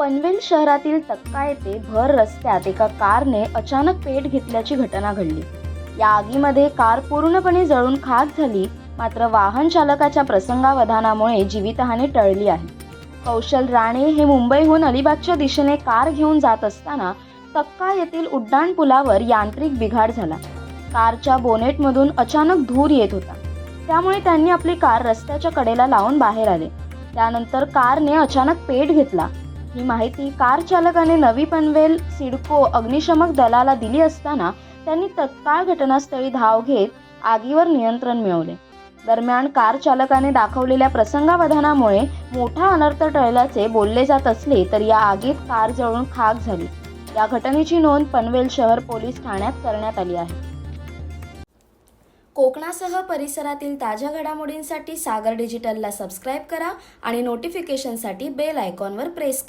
पनवेल शहरातील तक्का येथे भर रस्त्यात एका कारने अचानक पेट घेतल्याची घटना घडली। या आगीमध्ये कार पूर्णपणे जळून खाक झाली, मात्र वाहन चालकाच्या प्रसंगावधानामुळे जीवितहानी टळली आहे। कौशल राणे हे मुंबईहून अलिबागच्या दिशेने कार घेऊन जात असताना तक्का येथील उड्डाण पुलावर यांत्रिक बिघाड झाला। कारच्या बोनेटमधून अचानक धूर येत होता, त्यामुळे त्यांनी आपली कार रस्त्याच्या कडेला लावून बाहेर आले। त्यानंतर कारने अचानक पेट घेतला। ही माहिती कार चालकाने नवी पनवेल सिडको अग्निशमक दलाला दिली असताना त्यांनी तत्काळ घटनास्थळी धाव घेत आगीवर नियंत्रण मिळवले। दरम्यान कार चालकाने दाखवलेल्या प्रसंगावधानामुळे मोठा अनर्थ टळल्याचे बोलले जात असले तर या आगीत कार जळून खाक झाली। या घटनेची नोंद पनवेल शहर पोलीस ठाण्यात करण्यात आली आहे। कोकणासह परिसरातील ताज्या घडामोडींसाठी सागर डिजिटलला सबस्क्राईब करा आणि नोटिफिकेशनसाठी बेल आयकॉनवर प्रेस करा।